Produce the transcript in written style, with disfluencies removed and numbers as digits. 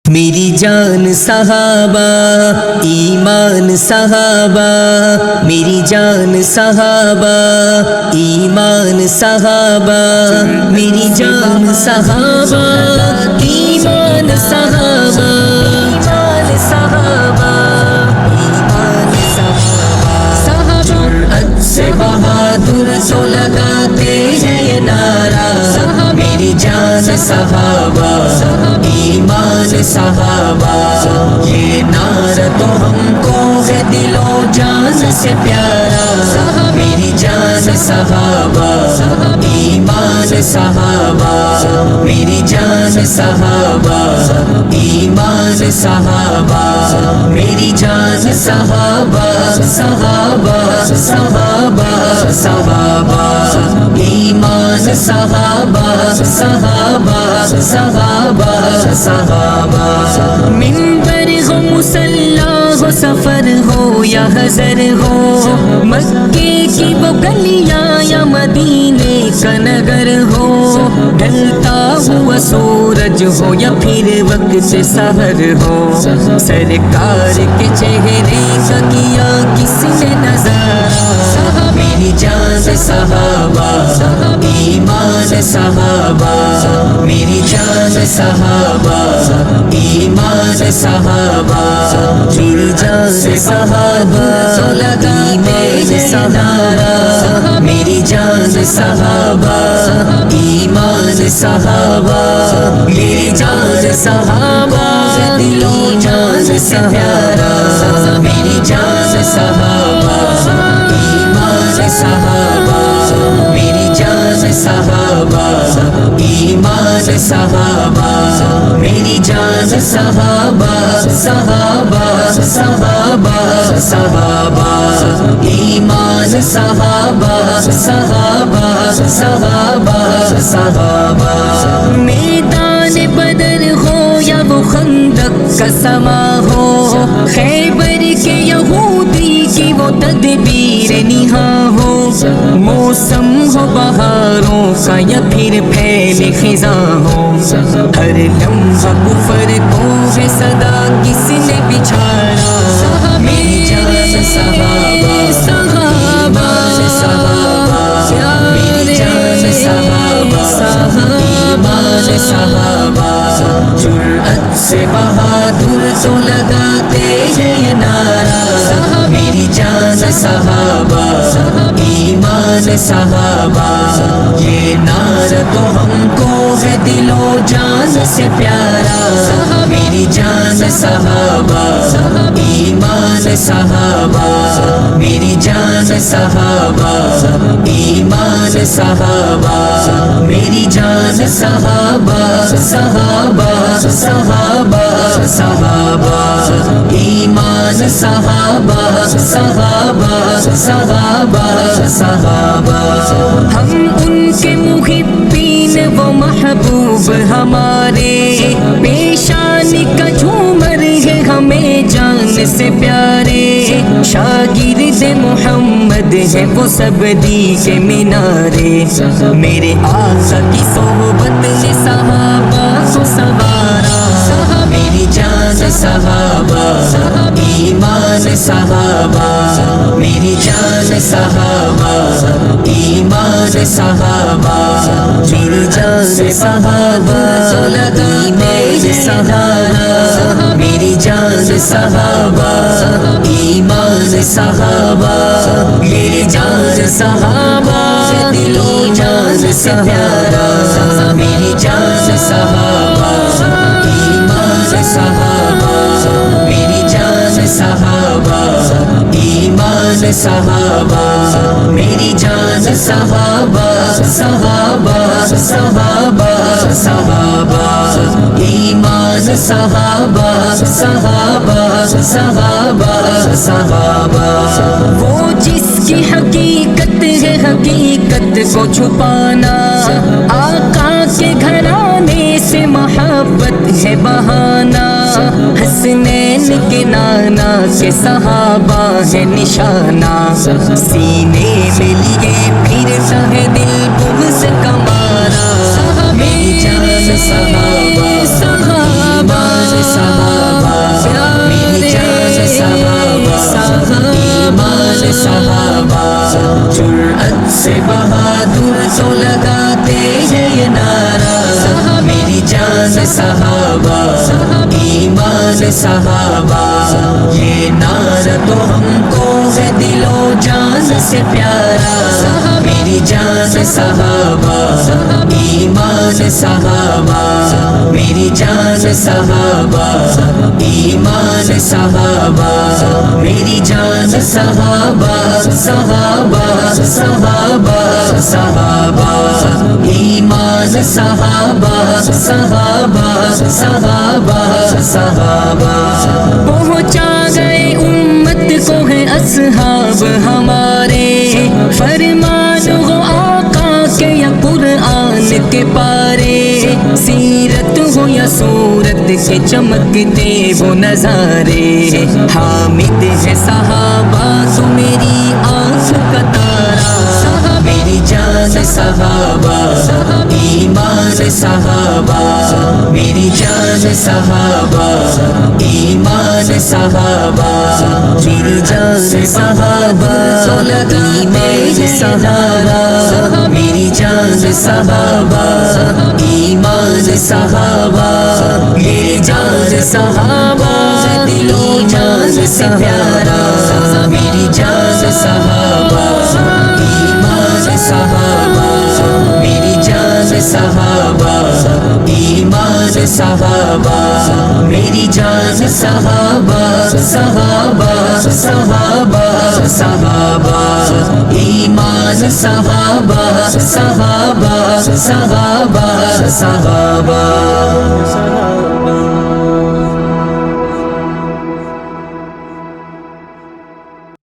میری جان صحابہ ایمان صحابہ، میری جان صحابہ ایمان صحابہ، میری جان صحابہ ایمان صحابہ، ایمان صحابہ ایمان صحابہ، جرأت سے بہادر تو لگاتے ہیں یہ نعرہ، میری جان صحابہ ایمان صحابہ، یہ نعرہ تو ہم کو ہے دل و جان سے پیارا، میری جان صحابہ ایمان صحابہ، میری جان صحابہ ایمان صحابہ، میری جان صحابہ صحابہ صحابہ صحابہ ایمان صحابہ صحابہ صحابہ صحابہ، منبر ہو مصلی ہو سفر ہو یا حضر ہو، مکے کی وہ گلیاں یا مدینے کا نگر ہو، ڈھلتا ہوا سورج ہو یا پھر وقت سحر ہو، سرکار کے چہرے کا کیا کس نے نظارہ، میری جان صحابہ ایمان صحابہ، میری جان صحابہ ایمان صحابہ، میری جان صحابہ ایمان صحابہ، میری جان صحابہ ایمان صحابہ، میری جان صحابہ دل و جان سے پیارا، میری جان صحابہ ایمان صحابہ، میری جان صحابہ ایمان صحابہ، میری جان صحابہ صحابہ صحابہ صحابہ ایمان صحابہ صحابہ صحابہ صحابہ، میدان بدر ہو یا وہ خندق کا سما ہو، خیبر کے یہودی کی وہ تدبیر نہاں ہو، موسم ہو بہاروں کا یا پھر پھیل خزاں ہو، ہر لمحہ کفر کو ہے صدا کس نے بچھاڑا، میری جان صحابہ صحابہ صحابہ، میری جان صحابہ ایمان صحابہ، جرأت سے بہادر تو لگاتے ہیں یہ نعرہ، میری جان صحابہ ایمان صحابہ، یہ نعرہ تو ہم کو ہے دل و جان سے پیارا، میری جان صحابہ ایمان صحابہ، میری جان صحابہ ایمان صحابہ، میری جان صحابہ صحابہ صحابہ صحابہ ایمان صحابہ صحابہ صحابہ صحابہ، ہم ان کے محبین وہ محبوب ہمارے، پیشان کا جھومر ہے ہمیں جان سے پیارے، شاگرد محمد ہے وہ سب دی کے مینارے، میرے آقا کی صحبت نے صحابہ کو سوارا، میری جان صحابہ ایمان صحابہ، میری جان صحابہ ایمان صحابہ، میری جان صحابہ ایمان صحابہ، میری جان صحابہ ایمان صحابہ، میری جان صحابہ دل و جان سے پیارا، میری جان صحابہ ایمان صحابہ، میری جان صحابہ ایمان صحابہ، میری جان صحابہ صحابہ صحابہ صحابہ ایمان صحابہ صحابہ صحابہ صحابہ، وہ جس کی حقیقت ہے حقیقت کو چھپانا، آقا کے گھرانے سے محبت ہے بہانا، حسنین کے نانا کے صحابہ ہے نشانہ، سینے میں لیے پھرتا ہے دل بغض کا مارا، میری جان صحابہ صحابہ لگاتے ہیں یہ نعرہ میری جان صحابہ ایمان صحابہ یہ نعرہ تو ہم کو ہے دل و جان سے پیارا میری جان صحابہ ایمان صحابہ میری جان صحابہ ایمان صحابہ میری جان صحابہ صحابہ صحابہ صحابہ ایمان صحابہ صحابہ صحابہ صحابہ پہنچا گئے امت کو ہے اصحاب ہمارے فرمان ہو آقا کے یا قرآن کے پارے سیرت ہو یا صورت کے چمکتے وہ نظارے حامد ہے صحابہ تو میری آنکھ کا تارا میری جان صحابہ ایمان صحابہ میری جان صحابہ ایمان صحابہ میری جان صحابہ ایمان صحابہ میری جان صحابہ ایمان صحابہ میری جان صحابہ دل و جان سے پیارا میری جان صحابہ ایمان صحابہ میری جان صحابہ ایمان صحابہ میری جان صحابہ صحابہ صحابہ صحابہ ایمان صحابہ صحابہ صحابہ صحابہ